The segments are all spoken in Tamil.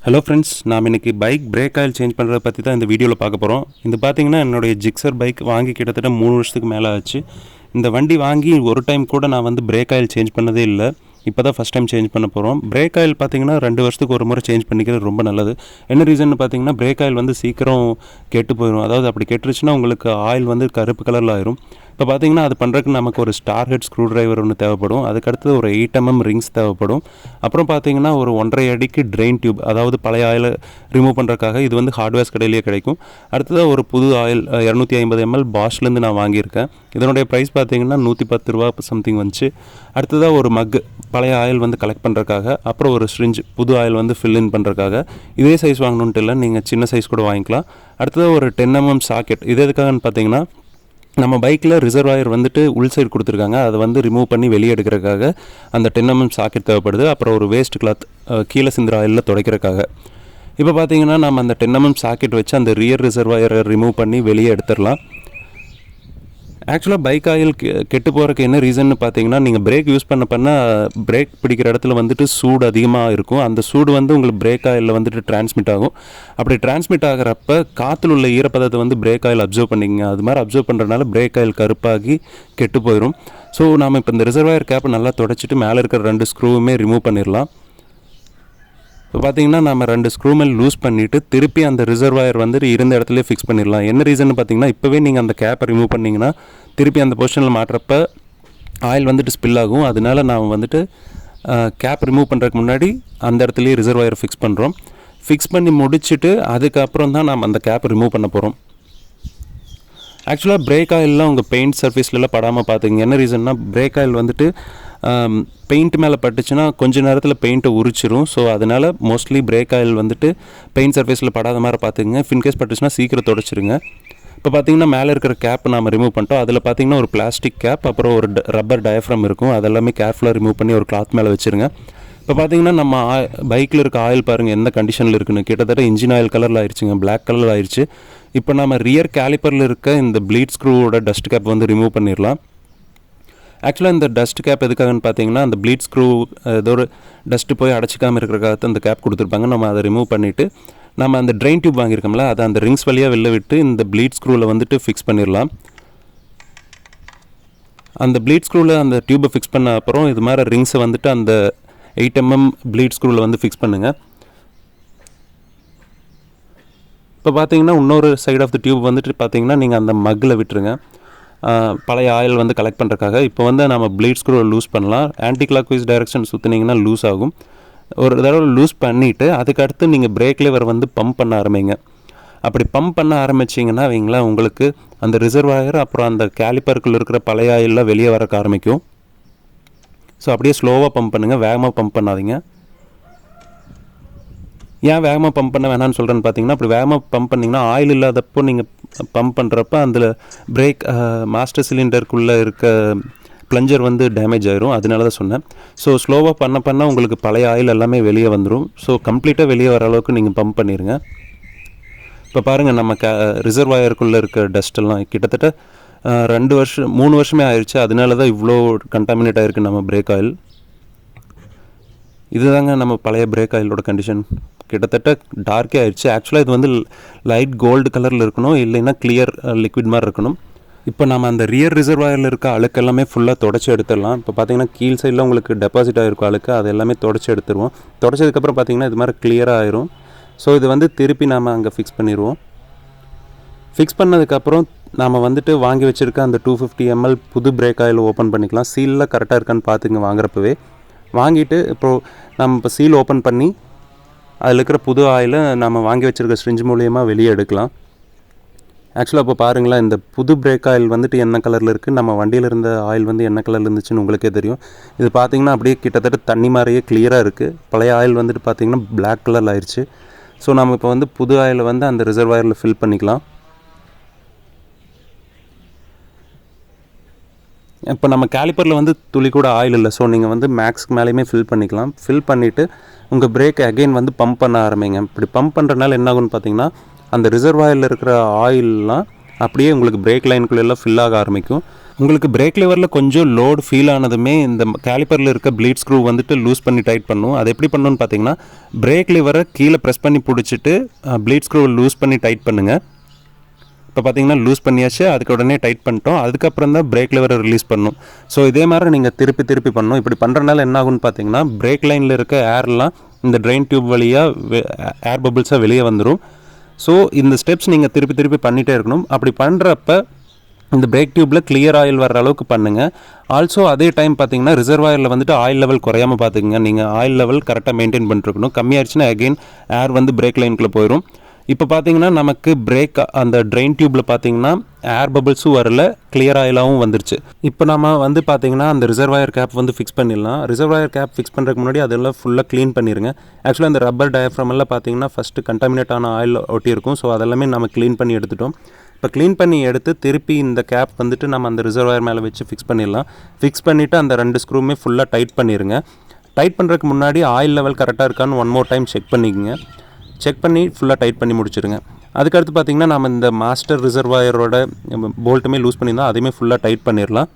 ஹலோ ஃப்ரெண்ட்ஸ், நாம் இன்றைக்கி பைக் பிரேக் ஆயில் சேஞ்ச் பண்ணுறதை பற்றி தான் இந்த வீடியோவில் பார்க்க போகிறோம். இது பார்த்திங்கன்னா என்னுடைய ஜிக்ஸர் பைக் வாங்கி கிட்டத்தட்ட 3 வருஷத்துக்கு மேலே ஆச்சு. இந்த வண்டி வாங்கி ஒரு டைம் கூட நான் பிரேக் ஆயில் சேஞ்ச் பண்ணதே இல்லை. இப்போ தான் ஃபஸ்ட் டைம் சேஞ்ச் பண்ண போகிறோம். பிரேக் ஆயில் பார்த்திங்கன்னா 2 வருஷத்துக்கு ஒரு முறை சேஞ்ச் பண்ணிக்கிறது ரொம்ப நல்லது. என்ன ரீசன் பார்த்திங்கன்னா, பிரேக் ஆயில் சீக்கிரம் கெட்டு போயிடும். அதாவது அப்படி கெட்டுருச்சுன்னா உங்களுக்கு ஆயில் கருப்பு கலரில் ஆயிரும். இப்போ பார்த்திங்கன்னா அது பண்ணுறதுக்கு நமக்கு ஒரு ஸ்டார் ஹெட் ஸ்க்ரூ ட்ரைவர் ஒன்று தேவைப்படும். அதுக்கடுத்து ஒரு 8 mm ரிங்ஸ் தேவைப்படும். அப்புறம் பார்த்திங்கன்னா ஒரு 1.5 அடிக்கு ட்ரெயின் டியூப், அதாவது பழைய ஆயில் ரிமூவ் பண்ணுறதுக்காக. இது ஹார்ட்வேர்ஸ் கடையிலேயே கிடைக்கும். அடுத்ததாக ஒரு புது ஆயில் 250 ml பாஷ்லேருந்து நான் வாங்கியிருக்கேன். இதனுடைய ப்ரைஸ் பார்த்திங்கன்னா 110 ரூபா சம்திங் வந்துச்சு. அடுத்ததாக ஒரு மக் பழைய ஆயில் கலெக்ட் பண்ணுறதுக்காக. அப்புறம் ஒரு ஸ்ரிஞ்ச் புது ஆயில் ஃபில் இன் பண்ணுறதுக்காக. இதே சைஸ் வாங்கணுன்ட்டு இல்லை, நீங்கள் சின்ன சைஸ் கூட வாங்கிக்கலாம். அடுத்ததாக ஒரு 10 mm சாக்கெட். இது எதுக்காகன்னு பார்த்தீங்கன்னா, நம்ம பைக்கில் ரிசர்வாயர் உள் சைடு கொடுத்துருக்காங்க. அதை ரிமூவ் பண்ணி வெளியே எடுக்கிறதுக்காக அந்த 10 mm சாக்கெட் தேவைப்படுது. அப்புறம் ஒரு வேஸ்ட் கிளாத் கீழே சிந்துற ஆயிலில் துடைக்கிறதுக்காக. இப்போ பார்த்தீங்கன்னா நம்ம அந்த 10 mm சாக்கெட் வச்சு அந்த ரியர் ரிசர்வாயரை ரிமூவ் பண்ணி வெளியே எடுத்துடலாம். ஆக்சுவலாக பைக் ஆயில் கெட்டு போகிறதுக்கு என்ன ரீசன்னு பார்த்தீங்கன்னா, நீங்கள் பிரேக் யூஸ் பண்ண பிரேக் பிடிக்கிற இடத்துல சூடு அதிகமாக இருக்கும். அந்த சூடு உங்களுக்கு பிரேக் ஆயிலில் டிரான்ஸ்மிட் ஆகும். அப்படி டிரான்ஸ்மிட் ஆகிறப்ப காற்றுல உள்ள ஈரப்பதத்தை பிரேக் ஆயில் அப்சர்வ் பண்ணிங்க. அது மாதிரி அப்சர்வ் பண்ணுறதுனால பிரேக் ஆயில் கருப்பாகி கெட்டு போயிடும். ஸோ நம்ம இப்போ இந்த ரிசர்வாயர் கேப்பை நல்லா தொடச்சிட்டு மேலே இருக்கிற 2 ஸ்க்ரூவுமே ரிமூவ் பண்ணிடலாம். இப்போ பார்த்தீங்கன்னா நம்ம 2 ஸ்க்ரூ மேல் லூஸ் பண்ணிவிட்டு திருப்பி அந்த ரிசர்வாயர் இருந்த இடத்துல ஃபிக்ஸ் பண்ணிடலாம். என்ன ரீசன் பார்த்தீங்கன்னா, இப்போவே நீங்கள் அந்த கேப்பை ரிமூவ் பண்ணிங்கன்னா திருப்பி அந்த பொசிஷனில் மாட்டுறப்ப ஆயில் ஸ்பில் ஆகும். அதனால நாம் கேப் ரிமூவ் பண்ணுறதுக்கு முன்னாடி அந்த இடத்துலையே ரிசர்வாயர் ஃபிக்ஸ் பண்ணுறோம். ஃபிக்ஸ் பண்ணி முடிச்சுட்டு அதுக்கப்புறம் தான் நாம் அந்த கேப்பை ரிமூவ் பண்ண போகிறோம். ஆக்சுவலாக பிரேக் ஆயிலெலாம் உங்கள் பெயிண்ட் சர்ஃபேஸ்லாம் படாமல் பார்த்துங்க. என்ன ரீசன்னா, பிரேக் ஆயில் பெயிண்ட் மேலே பட்டுச்சுன்னா கொஞ்சம் நேரத்தில் பெயிண்ட்டை உரிச்சிரும். ஸோ அதனால் மோஸ்ட்லி பிரேக் ஆயில் பெயிண்ட் சர்ஃபேஸில் படாத மாதிரி பார்த்துக்குங்க. ஃபின்கேஸ் பட்டுச்சுன்னா சீக்கிரம் தொடச்சிருங்க. இப்போ பார்த்தீங்கன்னா மேலே இருக்கிற கேப் நாம் ரிமூவ் பண்ணிட்டோம். அதில் பார்த்தீங்கன்னா ஒரு பிளாஸ்டிக் கேப், அப்புறம் ஒரு ரப்பர் டயஃப்ரம் இருக்கும். அதெல்லாமே கேர்ஃபுல்லாக ரிமூவ் பண்ணி ஒரு கிளாத் மேலே வச்சுருங்க. இப்போ பார்த்தீங்கன்னா நம்ம பைக்கில் இருக்க ஆயில் பாருங்கள் எந்த கண்டிஷனில் இருக்குன்னு. கிட்டத்தட்ட இன்ஜின் ஆயில் கலரில் ஆயிடுச்சுங்க, பிளாக் கலரில் ஆயிடுச்சு. இப்போ நம்ம ரியர் கேலிப்பரில் இருக்க இந்த ப்ளீட் ஸ்க்ரூவோட டஸ்ட் கேப் ரிமூவ் பண்ணிடலாம். ஆக்சுவலாக இந்த டஸ்ட் கேப் எதுக்காகன்னு பார்த்தீங்கன்னா, அந்த ப்ளீட் ஸ்க்ரூ ஏதோ ஒரு டஸ்ட்டு போய் அடைச்சிக்காமல் இருக்கிறக்காக அந்த கேப் கொடுத்துருப்பாங்க. நம்ம அதை ரிமூவ் பண்ணிவிட்டு நம்ம அந்த ட்ரெயின் டியூப் வாங்கியிருக்கோம்ல, அதை அந்த ரிங்ஸ் வழியாக வெளில விட்டு இந்த ப்ளீட் ஸ்க்ரூவில் ஃபிக்ஸ் பண்ணிடலாம். அந்த ப்ளீட் ஸ்க்ரூவில் அந்த டியூப்பை ஃபிக்ஸ் பண்ண அப்புறம் இது மாதிரி ரிங்ஸை அந்த 8 mm ப்ளீட் ஸ்க்ரூவில் ஃபிக்ஸ் பண்ணுங்கள். இப்போ பார்த்தீங்கன்னா இன்னொரு சைட் ஆஃப் த டியூப் பார்த்தீங்கன்னா நீங்கள் அந்த மக்கில் விட்டுருங்க, பழைய ஆயில் கலெக்ட் பண்ணுறதுக்காக. இப்போ நம்ம ப்ளீட் ஸ்க்ரூவை லூஸ் பண்ணலாம். ஆன்டி கிளாக் வைஸ் டைரக்ஷன் சுற்றினீங்கன்னா லூஸ் ஆகும். ஒரு தடவை லூஸ் பண்ணிவிட்டு அதுக்கடுத்து நீங்கள் பிரேக் லிவர் பம்ப் பண்ண ஆரம்பிங்க. அப்படி பம்ப் பண்ண ஆரம்பிச்சிங்கன்னா வைங்களா, உங்களுக்கு அந்த ரிசர்வாயர் அப்புறம் அந்த கேலிப்பருக்குள்ள இருக்கிற பழைய ஆயிலெலாம் வெளியே வரக்க ஆரம்பிக்கும். ஸோ அப்படியே ஸ்லோவாக பம்ப் பண்ணுங்கள், வேகமாக பம்ப் பண்ணாதீங்க. ஏன் வேகமாக பம்ப் பண்ண வேணான்னு சொல்கிறேன்னு பார்த்தீங்கன்னா, அப்படி வேகமாக பம்ப் பண்ணிங்கன்னா ஆயில் இல்லாதப்போ நீங்கள் பம்ப் பண்ணுறப்ப அந்த பிரேக் மாஸ்டர் சிலிண்டருக்குள்ளே இருக்க ப்ளஞ்சர் டேமேஜ் ஆயிரும். அதனால தான் சொன்னேன். ஸோ ஸ்லோவாக பண்ண உங்களுக்கு பழைய ஆயில் எல்லாமே வெளியே வந்துடும். ஸோ கம்ப்ளீட்டாக வெளியே வர அளவுக்கு நீங்கள் பம்ப் பண்ணிடுங்க. இப்போ பாருங்கள், நம்ம ரிசர்வாயருக்குள்ளே இருக்க டஸ்ட்டெல்லாம் கிட்டத்தட்ட 3 வருஷமே ஆயிடுச்சு. அதனால தான் இவ்வளோ கண்டாமினேட் ஆகிருக்கு நம்ம பிரேக் ஆயில். இதுதாங்க நம்ம பழைய பிரேக் ஆயிலோட கண்டிஷன். கிட்டத்தட்ட டார்க்கே ஆயிடுச்சு. ஆக்சுவலாக இது லைட் கோல்டு கலரில் இருக்கணும், இல்லைன்னா கிளியர் லிக்விட் மாதிரி இருக்கணும். இப்போ நம்ம அந்த ரியர் ரிசர்வாயரில் இருக்க அழுக்கு எல்லாமே ஃபுல்லாக தொடச்சி எடுத்துடலாம். இப்போ பார்த்தீங்கன்னா கீழ் சைடில் உங்களுக்கு டெபாசிட் ஆகிருக்கும் அழுக்கு, அது எல்லாமே தொடச்சி எடுத்துருவோம். தொடச்சதுக்கப்புறம் பார்த்தீங்கன்னா இது மாதிரி கிளியராக ஆயிரும். ஸோ இது திருப்பி நாம் அங்கே ஃபிக்ஸ் பண்ணிடுவோம். ஃபிக்ஸ் பண்ணதுக்கப்புறம் நாம் வாங்கி வச்சுருக்க அந்த 250 ml புது பிரேக் ஆயில் ஓப்பன் பண்ணிக்கலாம். சீலில் கரெக்டாக இருக்கான்னு பார்த்துங்க வாங்குறப்பவே. வாங்கிட்டு நம்ம இப்போ சீல் ஓப்பன் பண்ணி அதில் இருக்கிற புது ஆயிலை நம்ம வாங்கி வச்சுருக்க ஸ்ட்ரிஞ்ச் மூலியமாக வெளியே எடுக்கலாம். ஆக்சுவலாக இப்போ பாருங்களேன், இந்த புது பிரேக் ஆயில் என்ன கலரில் இருக்குது, நம்ம வண்டியில் இருந்த ஆயில் என்ன கலரில் இருந்துச்சுன்னு உங்களுக்கே தெரியும். இது பார்த்திங்கன்னா அப்படியே கிட்டத்தட்ட தண்ணி மாதிரியே கிளியராக இருக்குது. பழைய ஆயில் பார்த்திங்கன்னா பிளாக் கலரில் ஆயிடுச்சு. ஸோ நம்ம இப்போ புது ஆயிலை அந்த ரிசர்வாயரில் ஃபில் பண்ணிக்கலாம். இப்போ நம்ம கேலிப்பரில் துளி கூட ஆயில் இல்லை. ஸோ நீங்கள் மேக்ஸ்க்கு மேலேயுமே ஃபில் பண்ணிக்கலாம். ஃபில் பண்ணிவிட்டு உங்கள் பிரேக் அகெயின் பம்ப் பண்ண ஆரம்பிங்க. இப்படி பம்ப் பண்ணுறதுனால என்ன ஆகுன்னு பார்த்தீங்கன்னா, அந்த ரிசர்வாயரில் இருக்கிற ஆயிலெலாம் அப்படியே உங்களுக்கு பிரேக் லைனுக்குள்ளெல்லாம் ஃபில் ஆக ஆரம்பிக்கும். உங்களுக்கு பிரேக் லிவரில் கொஞ்சம் லோடு ஃபீல் ஆனதுமே இந்த கேலிப்பரில் இருக்க ப்ளீட் ஸ்க்ரூ வந்துட்டு லூஸ் பண்ணி டைட் பண்ணும். அது எப்படி பண்ணணும்னு பார்த்தீங்கன்னா, பிரேக் லிவரை கீழே ப்ரெஸ் பண்ணி பிடிச்சிட்டு ப்ளீட் ஸ்க்ரூவை லூஸ் பண்ணி டைட் பண்ணுங்கள். இப்போ பார்த்தீங்கன்னா லூஸ் பண்ணியாச்சு, அதுக்கு உடனே டைட் பண்ணிட்டோம். அதுக்கப்புறம் தான் பிரேக் லிவரை ரிலீஸ் பண்ணணும். ஸோ இதே மாதிரி நீங்கள் திருப்பி பண்ணணும். இப்படி பண்ணுறதுனால என்ன ஆகுன்னு பார்த்தீங்கன்னா, பிரேக் லைனில் இருக்க ஏர்லாம் இந்த ட்ரெயின் டியூப் வழியாக ஏர் பபிள்ஸாக வெளியே வந்துடும். ஸோ இந்த ஸ்டெப்ஸ் நீங்கள் திருப்பி பண்ணிகிட்டே இருக்கணும். அப்படி பண்ணுறப்ப இந்த பிரேக் டியூப்பில் கிளியர் ஆயில் வர அளவுக்கு பண்ணுங்கள். ஆல்சோ அதே டைம் பார்த்தீங்கன்னா ரிசர்வாயரில் வந்துட்டு ஆயில் லெவல் குறையாமல் பார்த்துக்குங்க. நீங்கள் ஆயில் லெவல் கரெக்டாக மெயின்டைன் பண்ணிட்டுருக்கணும். கம்மியாகிடுச்சுன்னா அகெயின் ஏர் வந்து பிரேக் லைனுக்குள்ளே போயிடும். இப்போ பார்த்தீங்கன்னா நமக்கு பிரேக் அந்த ட்ரெயின் டியூப்பில் பார்த்தீங்கன்னா ஏர் பபிள்ஸும் வரல, கிளியர் ஆயிலாகவும் வந்துருச்சு. இப்போ நம்ம வந்து பார்த்தீங்கன்னா அந்த ரிசர்வாயர் கேப் வந்து ஃபிக்ஸ் பண்ணிடலாம். ரிசர்வாயர் கேப் ஃபிக்ஸ் பண்ணுறதுக்கு முன்னாடி அதெல்லாம் ஃபுல்லாக க்ளீன் பண்ணிடுங்க. ஆக்சுவலாக அந்த ரப்பர் டயஃப்ரம் எல்லாம் பார்த்தீங்கன்னா ஃபஸ்ட்டு கண்டாமினேட் ஆன ஆயில் ஒட்டியிருக்கும். ஸோ அதெல்லாமே நம்ம க்ளீன் பண்ணி எடுத்துட்டோம். இப்போ க்ளீன் பண்ணி எடுத்து திருப்பி இந்த கேப் வந்துட்டு நம்ம அந்த ரிசர்வாயர் மேலே வச்சு ஃபிக்ஸ் பண்ணிடலாம். ஃபிக்ஸ் பண்ணிவிட்டு அந்த 2 ஸ்க்ரூமே ஃபுல்லாக டைட் பண்ணிடுங்க. டைட் பண்ணுறதுக்கு முன்னாடி ஆயில் லெவல் கரெக்டாக இருக்கான்னு ஒன் மோர் டைம் செக் பண்ணிக்கோங்க. செக் பண்ணி ஃபுல்லாக டைட் பண்ணி முடிச்சுருங்க. அதுக்கடுத்து பார்த்திங்கன்னா நம்ம இந்த மாஸ்டர் ரிசர்வாயரோட போல்ட்டுமே லூஸ் பண்ணியிருந்தோம், அதையுமே ஃபுல்லாக டைட் பண்ணிடலாம்.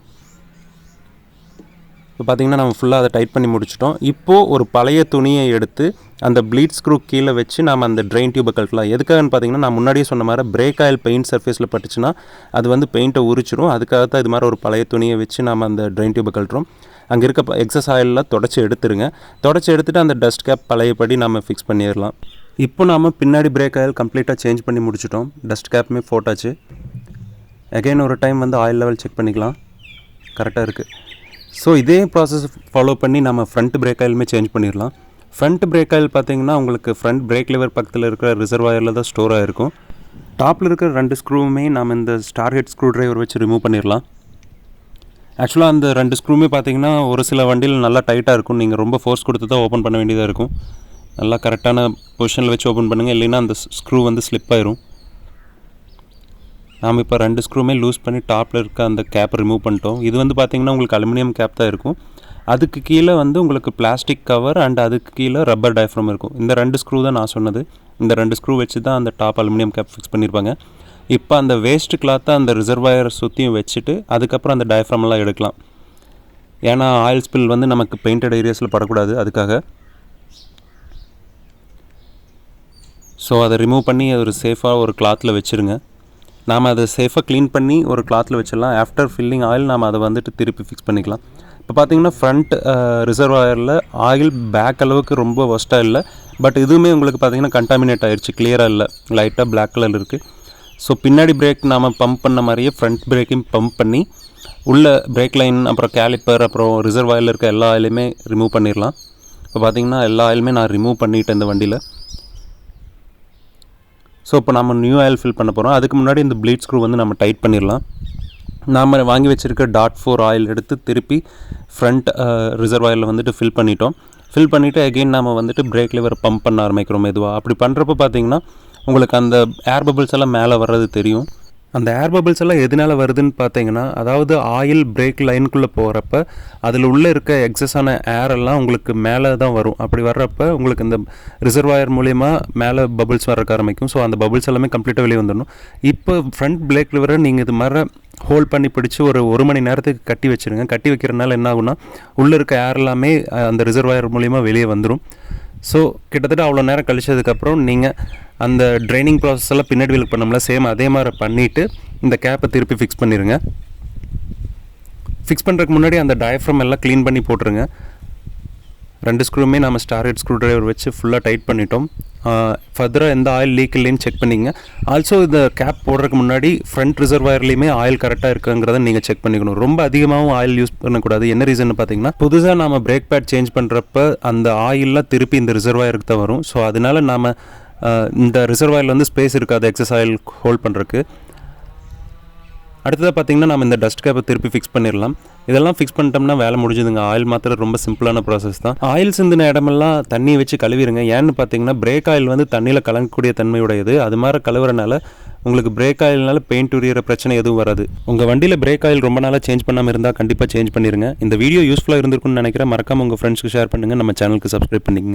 இப்போ பார்த்திங்கன்னா நம்ம ஃபுல்லாக அதை டைட் பண்ணி முடிச்சிட்டோம். இப்போது ஒரு பழைய துணியை எடுத்து அந்த ப்ளீட் ஸ்க்ரூ கீழே வச்சு நம்ம அந்த ட்ரெயின் டியூபை கழட்டலாம். எதுக்காகன்னு பார்த்தீங்கன்னா, நான் முன்னாடியே சொன்ன மாதிரி பிரேக் ஆயில் பெயிண்ட் சர்ஃபேஸில் பட்டுச்சுன்னா அது வந்து பெயிண்ட்டை உரிச்சிடும். அதுக்காக தான் இது மாதிரி ஒரு பழைய துணியை வச்சு நம்ம அந்த ட்ரெயின் டியூபை கழட்டுறோம். அங்கே இருக்க எக்ஸஸ் ஆயிலெலாம் தொடச்சி எடுத்துருங்க. தொடச்சி எடுத்துகிட்டு அந்த டஸ்ட் கேப் பழையபடி நம்ம ஃபிக்ஸ் பண்ணிடலாம். இப்போ நாம் பின்னாடி பிரேக் ஆயில் கம்ப்ளீட்டாக சேஞ்ச் பண்ணி முடிச்சிட்டோம். டஸ்ட் கேப்புமே போட்டாச்சு. அகெயின் ஒரு டைம் வந்து ஆயில் லெவல் செக் பண்ணிக்கலாம், கரெக்டாக இருக்குது. ஸோ இதே ப்ராசஸ் ஃபாலோ பண்ணி நம்ம ஃப்ரண்ட் பிரேக் ஆயிலுமே சேஞ்ச் பண்ணிடலாம். ஃப்ரண்ட் பிரேக் ஆயில் பார்த்தீங்கன்னா உங்களுக்கு ஃப்ரண்ட் பிரேக் லிவர் பக்கத்தில் இருக்கிற ரிசர்வாயரில் தான் ஸ்டோர் ஆகிருக்கும். டாப்பில் இருக்கிற 2 ஸ்க்ரூவுமே நம்ம இந்த ஸ்டார் ஹெட் ஸ்க்ரூ ட்ரைவர் வச்சு ரிமூவ் பண்ணிடலாம். ஆக்சுவலாக அந்த 2 ஸ்க்ரூவுமே பார்த்தீங்கன்னா ஒரு சில வண்டியில் நல்லா டைட்டாக இருக்கும். நீங்கள் ரொம்ப ஃபோர்ஸ் கொடுத்து தான் ஓப்பன் பண்ண வேண்டியதாக இருக்கும். நல்லா கரெக்டான பொசிஷனில் வச்சு ஓப்பன் பண்ணுங்கள், இல்லைன்னா அந்த ஸ்க்ரூ வந்து ஸ்லிப் ஆயிரும். நாம் இப்போ 2 ஸ்க்ரூமே லூஸ் பண்ணி டாப்பில் இருக்க அந்த கேப்பை ரிமூவ் பண்ணிட்டோம். இது வந்து பார்த்திங்கன்னா உங்களுக்கு அலுமினியம் கேப் தான் இருக்கும். அதுக்கு கீழே வந்து உங்களுக்கு பிளாஸ்டிக் கவர் அண்ட் அதுக்கு கீழே ரப்பர் டயஃப்ரம் இருக்கும். இந்த 2 ஸ்க்ரூ தான் நான் சொன்னது. இந்த 2 ஸ்க்ரூ வச்சு தான் அந்த டாப் அலுமினியம் கேப் ஃபிக்ஸ் பண்ணியிருப்பாங்க. இப்போ அந்த வேஸ்ட் கிளாத்தை அந்த ரிசர்வாயர் சுற்றியும் வச்சுட்டு அதுக்கப்புறம் அந்த டயஃப்ரம்லாம் எடுக்கலாம். ஏன்னா ஆயில் ஸ்பில் வந்து நமக்கு பெயிண்டட் ஏரியாஸில் படக்கூடாது, அதுக்காக. ஸோ அதை ரிமூவ் பண்ணி ஒரு சேஃபாக ஒரு கிளாத்தில் வச்சுருங்க. நாம் அதை சேஃபாக க்ளீன் பண்ணி ஒரு கிளாத்தில் வச்சிடலாம். ஆஃப்டர் ஃபில்லிங் ஆயில் நாம் அதை வந்துட்டு திருப்பி ஃபிக்ஸ் பண்ணிக்கலாம். இப்போ பார்த்திங்கன்னா ஃப்ரண்ட் ரிசர்வாயரில் ஆயில் பேக் அளவுக்கு ரொம்ப ஒஸ்ட்டாக இல்லை. பட் இதுவுமே உங்களுக்கு பார்த்திங்கன்னா கண்டாமினேட் ஆகிடுச்சு, கிளியராக இல்லை, லைட்டாக பிளாக் கலர் இருக்குது. ஸோ பின்னாடி பிரேக் நாம் பம்ப் பண்ண மாதிரியே ஃப்ரண்ட் பிரேக்கையும் பம்ப் பண்ணி உள்ள பிரேக் லைன் அப்புறம் கேலிப்பர் அப்புறம் ரிசர்வாயரில் இருக்க எல்லா ஆயிலுமே ரிமூவ் பண்ணிடலாம். இப்போ பார்த்திங்கன்னா எல்லா ஆயிலுமே நான் ரிமூவ் பண்ணிவிட்டேன் இந்த வண்டியில். ஸோ இப்போ நம்ம நியூ ஆயில் ஃபில் பண்ண போகிறோம். அதுக்கு முன்னாடி இந்த ப்ளீட் ஸ்க்ரூ வந்து நம்ம டைட் பண்ணிடலாம். நாம் வாங்கி வச்சுருக்க டாட் 4 ஆயில் எடுத்து திருப்பி ஃப்ரண்ட் ரிசர்வாயரில் வந்துட்டு ஃபில் பண்ணிட்டோம். ஃபில் பண்ணிவிட்டு அகெயின் நாம் வந்துட்டு பிரேக் லிவர் பம்ப் பண்ண ஆரம்பிக்கிறோம் மெதுவாக. அப்படி பண்ணுறப்போ பார்த்திங்கன்னா உங்களுக்கு அந்த ஏர் பபிள்ஸ் எல்லாம் மேலே வர்றது தெரியும். அந்த ஏர் பபிள்ஸ் எல்லாம் எதனால் வருதுன்னு பார்த்தீங்கன்னா, அதாவது ஆயில் பிரேக் லைனுக்குள்ளே போகிறப்ப அதில் உள்ளே இருக்க எக்ஸஸான ஏரெல்லாம் உங்களுக்கு மேலே தான் வரும். அப்படி வர்றப்ப உங்களுக்கு இந்த ரிசர்வாயர் மூலிமா மேலே பபிள்ஸ் வரக்க ஆரம்பிக்கும். ஸோ அந்த பபிள்ஸ் எல்லாமே கம்ப்ளீட்டாக வெளியே வந்துடணும். இப்போ ஃப்ரண்ட் பிரேக் லிவரை நீங்கள் இது மாதிரி ஹோல்ட் பண்ணி பிடிச்சி ஒரு மணி நேரத்துக்கு கட்டி வச்சுருங்க. கட்டி வைக்கிறதுனால என்ன ஆகுனா உள்ளே இருக்க ஏர் எல்லாமே அந்த ரிசர்வாயர் மூலிமா வெளியே வந்துடும். ஸோ கிட்டத்தட்ட அவ்வளோ நேரம் கழிச்சதுக்கப்புறம் நீங்கள் அந்த ட்ரைனிங் ப்ராசஸ் எல்லாம் பின்னாடி வீலுக்கு பண்ணோம்ல, சேம் அதே மாதிரி பண்ணிவிட்டு இந்த கேப்பை திருப்பி ஃபிக்ஸ் பண்ணிடுங்க. ஃபிக்ஸ் பண்ணுறதுக்கு முன்னாடி அந்த டயஃப்ரம் எல்லாம் க்ளீன் பண்ணி போட்டுருங்க. 2 ஸ்க்ரூமே நம்ம ஸ்டார் ஹெட் ஸ்க்ரூ ட்ரைவர் வச்சு ஃபுல்லாக டைட் பண்ணிட்டோம். ஃபர்தராக எந்த ஆயில் லீக் இல்லைன்னு செக் பண்ணிங்க. ஆல்சோ இந்த கேப் போடுறதுக்கு முன்னாடி ஃப்ரண்ட் ரிசர்வாயர்லேயுமே ஆயில் கரெக்டாக இருக்குங்கிறத நீங்கள் செக் பண்ணிக்கணும். ரொம்ப அதிகமாகவும் ஆயில் யூஸ் பண்ணக்கூடாது. என்ன ரீசன் பார்த்தீங்கன்னா, புதுசாக நம்ம பிரேக் பேட் சேஞ்ச் பண்ணுறப்ப அந்த ஆயிலெலாம் திருப்பி இந்த ரிசர்வாயருக்கு தான் வரும். ஸோ அதனால் நம்ம இந்த ரிசர்வாயரில் வந்து ஸ்பேஸ் இருக்காது எக்ஸஸ் ஆயில் ஹோல்ட் பண்ணுறதுக்கு. அடுத்ததாக பார்த்திங்கன்னா நம்ம இந்த டஸ்ட் கேப்பை திருப்பி ஃபிக்ஸ் பண்ணிடலாம். இதெல்லாம் ஃபிக்ஸ் பண்ணிட்டோம்னா வேலை முடிஞ்சுதுங்க. ஆயில் மாத்திரம் ரொம்ப சிம்பிளான ப்ராசஸ் தான். ஆயில் சிந்தின இடமெல்லாம் தண்ணியை வச்சு கழுவிடுங்க. ஏன்னு பார்த்தீங்கன்னா பிரேக் ஆயில் வந்து தண்ணியில் கலங்கக்கூடிய தன்மையுடையது. அது மாதிரி கழுவுறனால உங்களுக்கு பிரேக் ஆயில்னால பெயிண்ட் உரியிற பிரச்சனை எதுவும் வராது. உங்கள் வண்டியில் பிரேக் ஆயில் ரொம்ப நாளாக சேஞ்ச் பண்ணாமல் இருந்தால் கண்டிப்பாக சேஞ்ச் பண்ணிடுங்க. இந்த வீடியோ யூஸ்ஃபுல்லாக இருந்திருக்குன்னு நினைக்கிறேன். மறக்காமல் உங்கள் ஃப்ரெண்ட்ஸ்க்கு ஷேர் பண்ணுங்கள். நம்ம சேனலுக்கு சப்ஸ்கிரைப் பண்ணிக்கங்க.